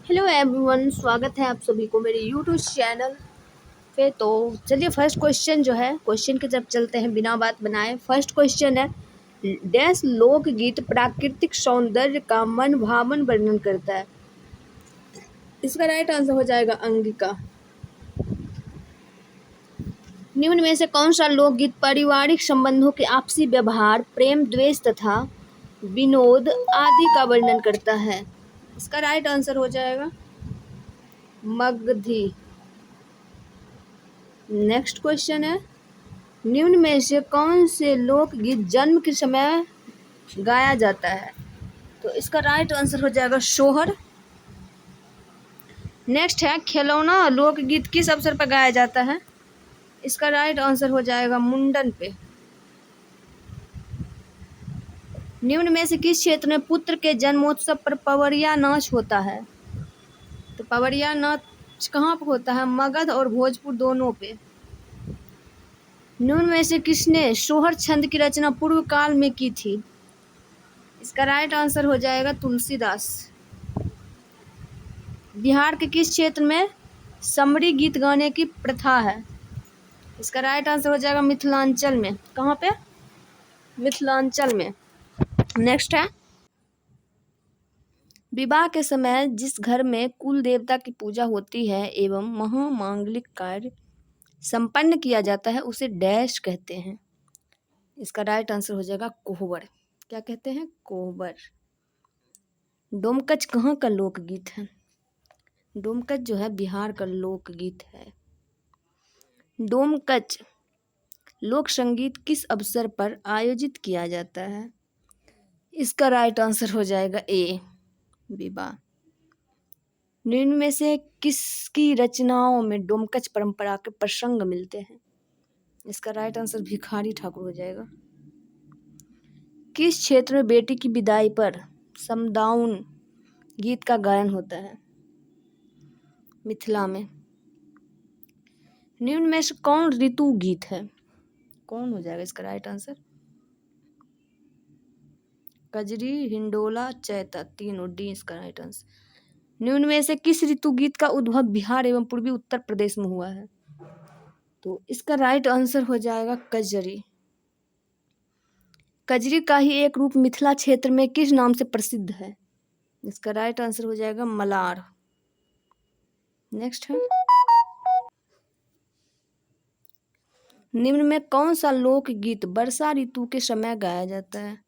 Hello everyone, स्वागत है आप सभी को मेरे यूट्यूब चैनल पे। तो चलिए फर्स्ट क्वेश्चन जो है, क्वेश्चन की तरफ चलते हैं बिना बात बनाए। फर्स्ट क्वेश्चन है, डैश लोकगीत प्राकृतिक सौंदर्य का मन भावन वर्णन करता है। इसका राइट आंसर हो जाएगा अंगिका। निम्न में से कौन सा लोकगीत पारिवारिक संबंधों के आपसी व्यवहार, प्रेम, द्वेष तथा विनोद आदि का वर्णन करता है? इसका राइट आंसर हो जाएगा मगधी। नेक्स्ट क्वेश्चन है, निम्न में से कौन से लोकगीत जन्म के समय गाया जाता है? तो इसका राइट आंसर हो जाएगा सोहर। नेक्स्ट है, खिलौना लोकगीत किस अवसर पर गाया जाता है? इसका राइट आंसर हो जाएगा मुंडन पे। निम्न में से किस क्षेत्र में पुत्र के जन्मोत्सव पर पवरिया नाच होता है? तो पवरिया नाच कहाँ पर होता है? मगध और भोजपुर दोनों पे। निम्न में से किसने सोहर छंद की रचना पूर्व काल में की थी? इसका राइट आंसर हो जाएगा तुलसीदास। बिहार के किस क्षेत्र में समरी गीत गाने की प्रथा है? इसका राइट आंसर हो जाएगा मिथिलांचल में। कहाँ पे? मिथिलांचल में। नेक्स्ट है, विवाह के समय जिस घर में कुल देवता की पूजा होती है एवं महामांगलिक कार्य संपन्न किया जाता है उसे डैश कहते हैं? इसका राइट आंसर हो जाएगा कोहबर। क्या कहते हैं? कोहबर। डोमकच कहाँ का लोकगीत है? डोमकच जो है बिहार का लोकगीत है। डोमकच लोक संगीत किस अवसर पर आयोजित किया जाता है? इसका राइट आंसर हो जाएगा ए, विवाह। निम्न में से किसकी रचनाओं में डोमकच परंपरा के प्रसंग मिलते हैं? इसका राइट आंसर भिखारी ठाकुर हो जाएगा। किस क्षेत्र में बेटी की विदाई पर समदाउन गीत का गायन होता है? मिथिला में। निम्न में से कौन ऋतु गीत है? कौन हो जाएगा इसका राइट आंसर? कजरी, हिंडोला, चैता, तीनों। डी इसका राइट आंसर। निम्न में से किस ऋतु गीत का उद्भव बिहार एवं पूर्वी उत्तर प्रदेश में हुआ है? तो इसका राइट आंसर हो जाएगा कजरी। कजरी का ही एक रूप मिथिला क्षेत्र में किस नाम से प्रसिद्ध है? इसका राइट आंसर हो जाएगा मलार। नेक्स्ट है, निम्न में कौन सा लोकगीत वर्षा ऋतु के समय गाया जाता है?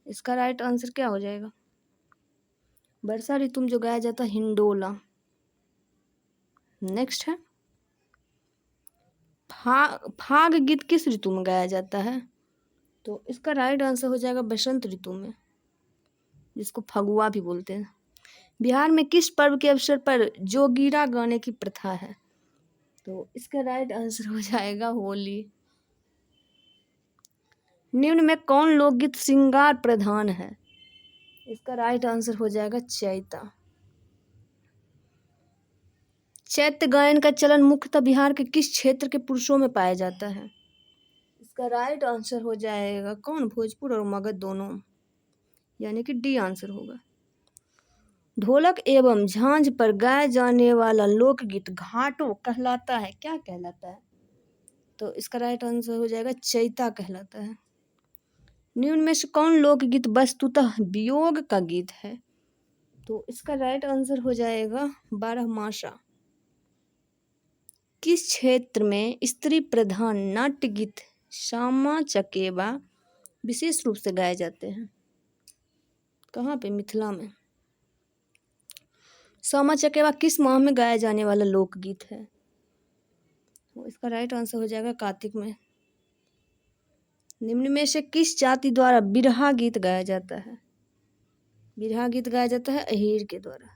इसका राइट आंसर क्या हो जाएगा? वर्षा ऋतु में जो गाया जाता है हिंडोला। नेक्स्ट है, फाग गीत किस ऋतु में गाया जाता है? तो इसका राइट आंसर हो जाएगा बसंत ऋतु में, जिसको फगुआ भी बोलते हैं। बिहार में किस पर्व के अवसर पर जोगीरा गाने की प्रथा है? तो इसका राइट आंसर हो जाएगा होली। निम्न में कौन लोकगीत श्रृंगार प्रधान है? इसका राइट आंसर हो जाएगा चैता। चैत्य गायन का चलन मुख्यतः बिहार के किस क्षेत्र के पुरुषों में पाया जाता है? इसका राइट आंसर हो जाएगा कौन? भोजपुर और मगध दोनों, यानी कि डी आंसर होगा। ढोलक एवं झांझ पर गाया जाने वाला लोकगीत घाटो कहलाता है। क्या कहलाता है? तो इसका राइट आंसर हो जाएगा चैता कहलाता है। निम्न में से कौन लोकगीत वस्तुतः वियोग का गीत है? तो इसका राइट आंसर हो जाएगा बारहमासा। किस क्षेत्र में स्त्री प्रधान नाट्य गीत श्यामा चकेवा विशेष रूप से गाए जाते हैं? कहाँ पे? मिथिला में। श्यामा चकेवा किस माह में गाया जाने वाला लोकगीत है? तो इसका राइट आंसर हो जाएगा कार्तिक में। निम्न में से किस जाति द्वारा बिरहा गीत गाया जाता है? बिरहा गीत गाया जाता है अहीर के द्वारा।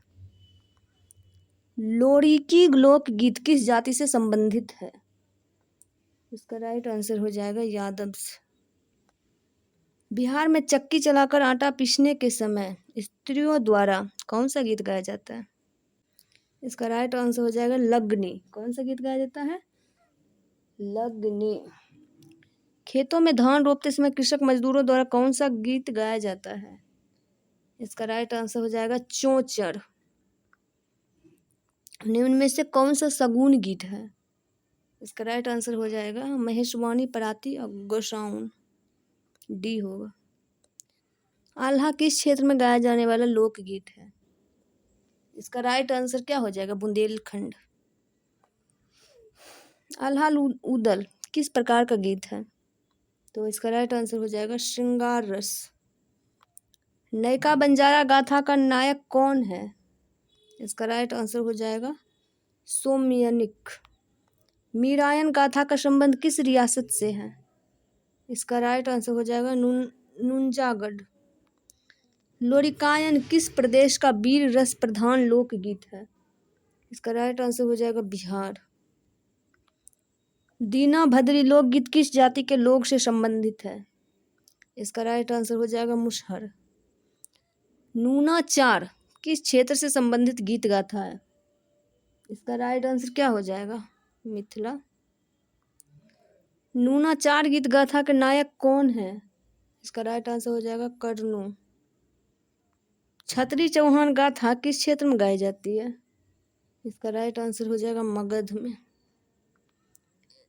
लोरिकी लोकगीत किस जाति से संबंधित है? इसका राइट आंसर हो जाएगा यादव। बिहार में चक्की चलाकर आटा पीसने के समय स्त्रियों द्वारा कौन सा गीत गाया जाता है? इसका राइट आंसर हो जाएगा लगनी। कौन सा गीत गाया जाता है? लगनी। खेतों में धान रोपते समय कृषक मजदूरों द्वारा कौन सा गीत गाया जाता है? इसका राइट आंसर हो जाएगा चौचर। निम्न में से कौन सा सगुन गीत है? इसका राइट आंसर हो जाएगा महेशवाणी, पराती और गोसाउन, डी होगा। आल्हा किस क्षेत्र में गाया जाने वाला लोकगीत है? इसका राइट आंसर क्या हो जाएगा? बुंदेलखंड। आल्हा उदल किस प्रकार का गीत है? तो इसका राइट आंसर हो जाएगा श्रृंगार रस। नयका बंजारा गाथा का नायक कौन है? इसका राइट आंसर हो जाएगा सोमयनिक। मीरायन गाथा का संबंध किस रियासत से है? इसका राइट आंसर हो जाएगा नुंजागढ़। लोरिकायन किस प्रदेश का वीर रस प्रधान लोकगीत है? इसका राइट आंसर हो जाएगा बिहार। दीना भद्री लोकगीत किस जाति के लोग से संबंधित है? इसका राइट आंसर हो जाएगा मुसहर। नूनाचार किस क्षेत्र से संबंधित गीत गाथा है? इसका राइट आंसर क्या हो जाएगा? मिथिला। नूनाचार गीत गाथा के नायक कौन है? इसका राइट आंसर हो जाएगा कर्णो। छतरी चौहान गाथा किस क्षेत्र में गाई जाती है? इसका राइट आंसर हो जाएगा मगध में।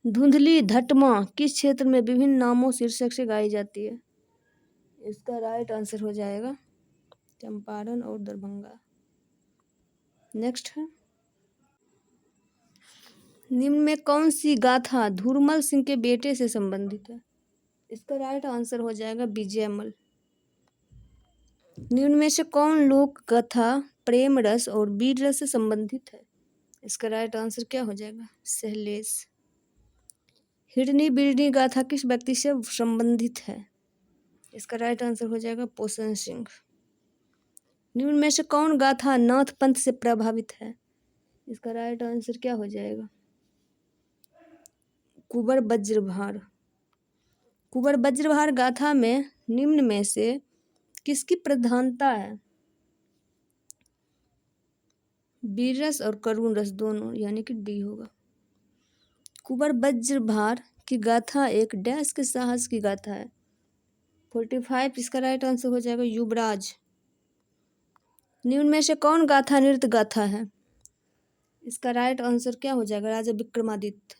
धुंधली धटमा किस क्षेत्र में विभिन्न नामों शीर्षक से गाई जाती है? इसका राइट आंसर हो जाएगा चंपारण और दरभंगा। नेक्स्ट है, निम्न में कौन सी गाथा धूरमल सिंह के बेटे से संबंधित है? इसका राइट आंसर हो जाएगा विजयमल। निम्न में से कौन लोक कथा प्रेम रस और वीर रस से संबंधित है? इसका राइट आंसर क्या हो जाएगा? सहलेश। हिरनी बिरनी गाथा किस व्यक्ति से संबंधित है? इसका राइट आंसर हो जाएगा पोषण सिंह। निम्न में से कौन गाथा नाथ पंथ से प्रभावित है? इसका राइट आंसर क्या हो जाएगा? कुंवर वज्रभार। कुंवर वज्रभार गाथा में निम्न में से किसकी प्रधानता है? वीर रस और करुण रस दोनों, यानी कि डी होगा। कुंवर वज्रभार की गाथा एक डैश के साहस की गाथा है। 45 इसका राइट आंसर हो जाएगा युवराज। निम्न में से कौन गाथा नृत्य गाथा है? इसका राइट आंसर क्या हो जाएगा? राजा विक्रमादित्य।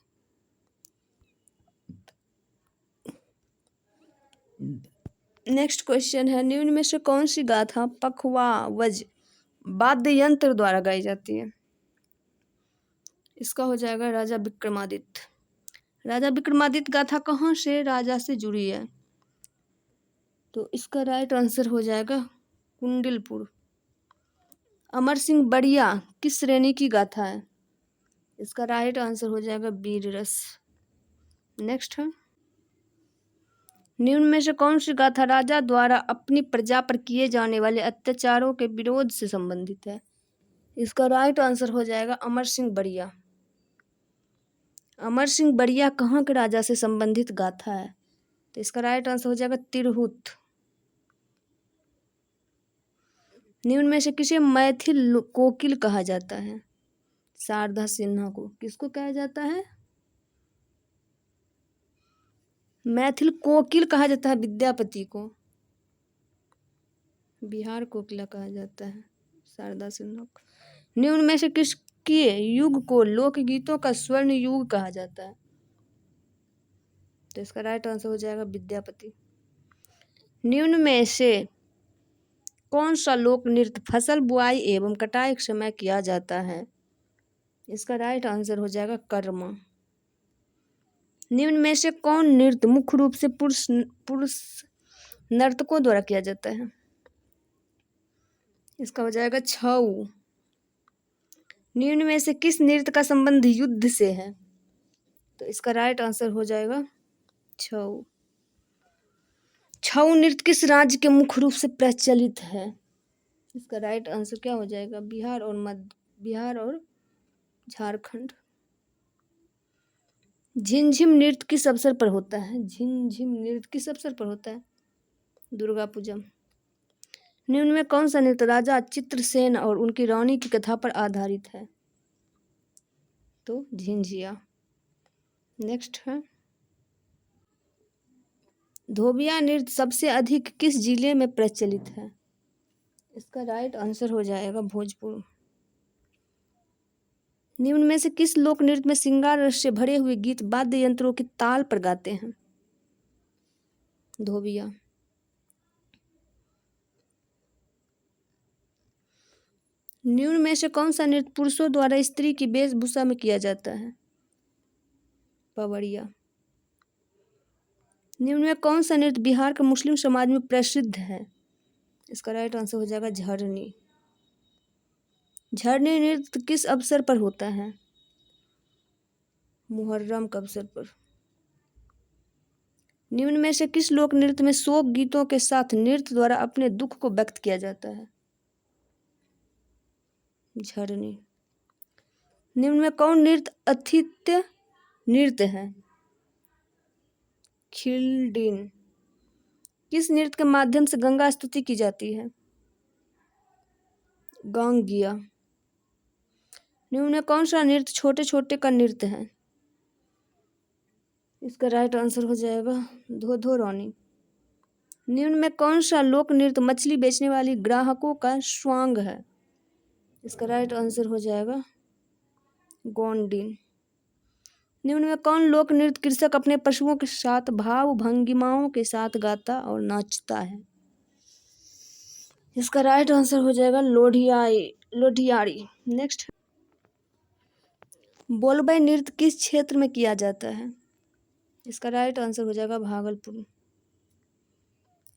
नेक्स्ट क्वेश्चन है, निम्न में से कौन सी गाथा पखवावज वाद्य यंत्र द्वारा गाई जाती है? इसका हो जाएगा राजा विक्रमादित्य। राजा विक्रमादित्य गाथा कहाँ से राजा से जुड़ी है? तो इसका राइट आंसर हो जाएगा कुंडलपुर। अमर सिंह बढ़िया किस श्रेणी की गाथा है? इसका राइट आंसर हो जाएगा वीर रस। नेक्स्ट है, निम्न में से कौन सी गाथा राजा द्वारा अपनी प्रजा पर किए जाने वाले अत्याचारों के विरोध से संबंधित है? इसका राइट आंसर हो जाएगा अमर सिंह बढ़िया। अमर सिंह बढ़िया कहाँ के राजा से संबंधित गाथा है? तो इसका राइट आंसर हो जाएगा तिरहुत। निम्न में से किसे मैथिल कोकिल कहा जाता है? शारदा सिन्हा को किसको कहा जाता है? मैथिल कोकिल कहा जाता है विद्यापति को। बिहार कोकिला कहा जाता है शारदा सिन्हा को। निम्न में से किसके युग को लोकगीतों का स्वर्ण युग कहा जाता है? तो इसका राइट आंसर हो जाएगा विद्यापति। निम्न में से कौन सा लोक नृत्य फसल बुआई एवं कटाई के समय किया जाता है? इसका राइट आंसर हो जाएगा कर्मा। निम्न में से कौन नृत्य मुख्य रूप से पुरुष नर्तकों द्वारा किया जाता है? इसका हो जाएगा छऊ। निम्न में से किस नृत्य का संबंध युद्ध से है? तो इसका राइट आंसर हो जाएगा छऊ। छऊ नृत्य किस राज्य के मुख्य रूप से प्रचलित है? इसका राइट आंसर क्या हो जाएगा? बिहार और झारखंड। झिमझिम नृत्य किस अवसर पर होता है? झिमझिम नृत्य किस अवसर पर होता है? दुर्गा पूजा। निम्न में कौन सा नृत्य राजा चित्रसेन और उनकी रानी की कथा पर आधारित है? तो झिंझिया। नेक्स्ट है, धोबिया नृत्य सबसे अधिक किस जिले में प्रचलित है? इसका राइट आंसर हो जाएगा भोजपुर। निम्न में से किस लोक नृत्य में श्रृंगार रस से भरे हुए गीत वाद्य यंत्रों की ताल पर गाते हैं? धोबिया। निम्न में से कौन सा नृत्य पुरुषों द्वारा स्त्री की वेशभूषा में किया जाता है? पवड़िया। निम्न में कौन सा नृत्य बिहार के मुस्लिम समाज में प्रसिद्ध है? इसका राइट आंसर हो जाएगा झरनी। झरनी नृत्य किस अवसर पर होता है? मुहर्रम के अवसर पर। निम्न में से किस लोक नृत्य में शोक गीतों के साथ नृत्य द्वारा अपने दुख को व्यक्त किया जाता है? झरनी। निम्न में कौन नृत्य अथित्य नृत्य है? खिलडिन। किस नृत्य के माध्यम से गंगा स्तुति की जाती है? गांगिया। निम्न में कौन सा नृत्य छोटे छोटे का नृत्य है? इसका राइट आंसर हो जाएगा धो धो रौनी। निम्न में कौन सा लोक नृत्य मछली बेचने वाली ग्राहकों का स्वांग है? इसका राइट आंसर हो जाएगा गोंडिन। निम्न में कौन लोक नृत्य कृषक अपने पशुओं के साथ भाव भंगिमाओं के साथ गाता और नाचता है? इसका राइट आंसर हो जाएगा लोढियारी। नेक्स्ट, बोलबई नृत्य किस क्षेत्र में किया जाता है? इसका राइट आंसर हो जाएगा भागलपुर।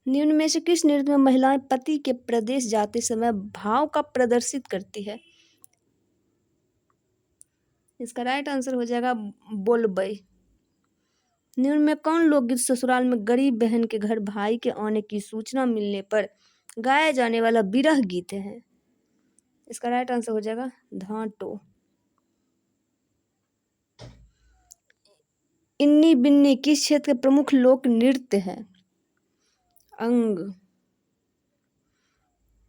निम्न में से किस नृत्य में महिलाएं पति के प्रदेश जाते समय भाव का प्रदर्शित करती है? इसका राइट आंसर हो जाएगा बोलबई। निम्न में कौन लोकगीत ससुराल में गरीब बहन के घर भाई के आने की सूचना मिलने पर गाया जाने वाला विरह गीत है? इसका राइट आंसर हो जाएगा धांटो। इन्नी बिन्नी किस क्षेत्र के प्रमुख लोक नृत्य है? अंग।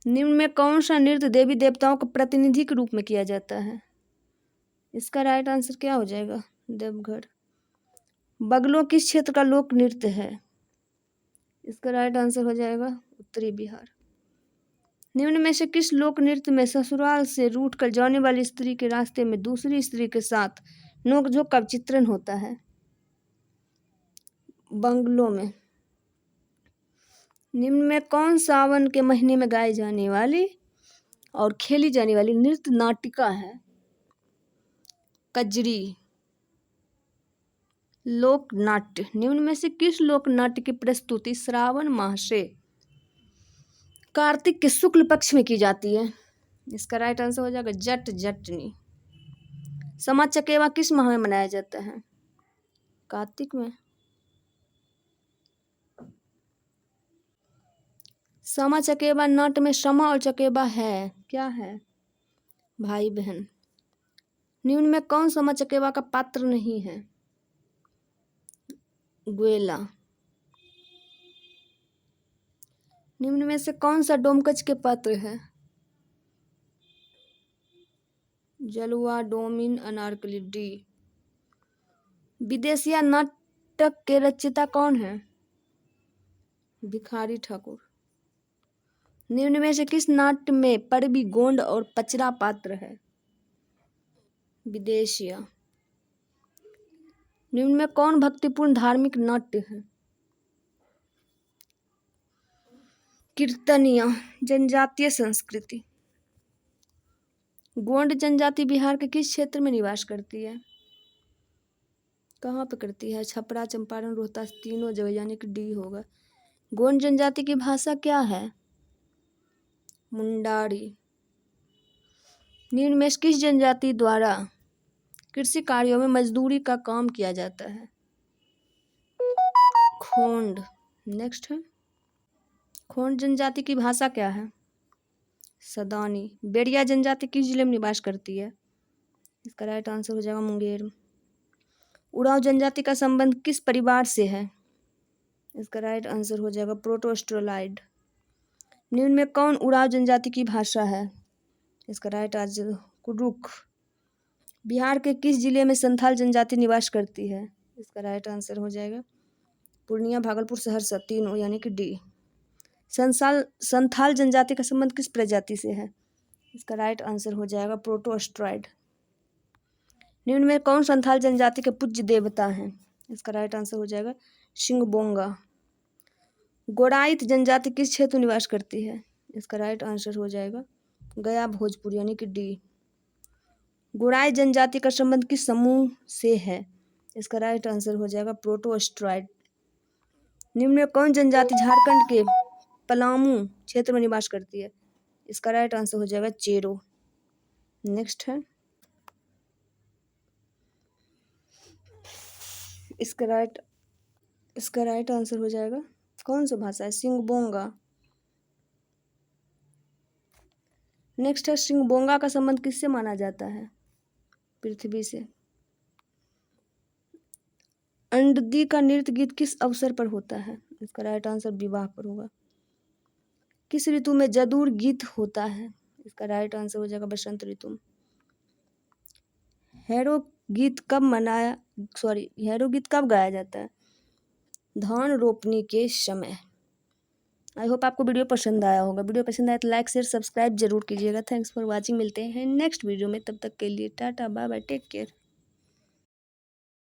निम्न में कौन सा नृत्य देवी देवताओं के प्रतिनिधि के रूप में किया जाता है? इसका राइट आंसर क्या हो जाएगा? देवघर। बगलो किस क्षेत्र का लोक नृत्य है? इसका राइट आंसर हो जाएगा उत्तरी बिहार। निम्न में से किस लोक नृत्य में ससुराल से रूठ कर जाने वाली स्त्री के रास्ते में दूसरी स्त्री के साथ नोकझोंक का चित्रण होता है? बंगलों में। निम्न में कौन सावन के महीने में गाई जाने वाली और खेली जाने वाली नृत्य नाटिका है? कजरी। लोक नाट्य। निम्न में से किस लोक नाट्य की प्रस्तुति श्रावण माह से कार्तिक के शुक्ल पक्ष में की जाती है? इसका राइट आंसर हो जाएगा जट जटनी। समा चकेवा किस माह में मनाया जाता है? कार्तिक में। समा चकेवा नाट्य में समा और चकेवा है क्या है? भाई बहन। निम्न में कौन समा चकेवा का पात्र नहीं है? ग्वेला। निम्न में से कौन सा डोमकच के पात्र है? जलुआ डोमिन अनारकली डी। विदेशिया नाटक के रचयिता कौन है? भिखारी ठाकुर। निम्न में से किस नाट्य में परबी गोंड और पचरा पात्र है? विदेशिया। निम्न में कौन भक्तिपूर्ण धार्मिक नाट्य है? कीर्तनिया। जनजातीय संस्कृति। गोंड जनजाति बिहार के किस क्षेत्र में निवास करती है? कहाँ पे करती है? छपरा, चंपारण, रोहतास, तीनों जगह, यानी कि डी होगा। गोंड जनजाति की भाषा क्या है? मुंडारी। निम्न में किस जनजाति द्वारा कृषि कार्यों में मजदूरी का काम किया जाता है? खोंड। नेक्स्ट है, खोंड जनजाति की भाषा क्या है? सदानी। बेड़िया जनजाति किस जिले में निवास करती है? इसका राइट आंसर हो जाएगा मुंगेर। उरांव जनजाति का संबंध किस परिवार से है? इसका राइट आंसर हो जाएगा प्रोटोस्टेरॉइड। निम्न में कौन उरांव जनजाति की भाषा है? इसका राइट आंसर कुरुख। बिहार के किस जिले में संथाल जनजाति निवास करती है? इसका राइट आंसर हो जाएगा पूर्णिया, भागलपुर, सहरसा, तीनों, यानी कि डी। संथाल जनजाति का संबंध किस प्रजाति से है? इसका राइट आंसर हो जाएगा प्रोटोस्टेरॉइड। निम्न में कौन संथाल जनजाति के पूज्य देवता हैं? इसका राइट आंसर हो जाएगा शिंगबोंगा। गोड़ाइत जनजाति किस क्षेत्र में निवास करती है? इसका राइट आंसर हो जाएगा गया भोजपुर यानी कि डी। गोड़ाइत जनजाति का संबंध किस समूह से है? इसका राइट आंसर हो जाएगा प्रोटोस्ट्राइड। निम्न में कौन जनजाति झारखंड के पलामू क्षेत्र में निवास करती है? इसका राइट आंसर हो जाएगा चेरो। नेक्स्ट है इसका राइट आंसर हो जाएगा कौन सा भाषा है? शिंगबोंगा। नेक्स्ट है शिंगबोंगा का संबंध किससे माना जाता है? पृथ्वी से। अंडदी का नृत्य गीत किस अवसर पर होता है? इसका राइट आंसर विवाह पर होगा। किस ऋतु में जदूर गीत होता है? इसका राइट आंसर हो जाएगा बसंत ऋतु में। हैरो गीत कब गाया जाता है? धान रोपनी के समय। आई होप आपको वीडियो पसंद आया होगा। वीडियो पसंद आया तो लाइक शेयर सब्सक्राइब जरूर कीजिएगा। Thanks for watching. मिलते हैं नेक्स्ट वीडियो में, तब तक के लिए tata bye bye, take care.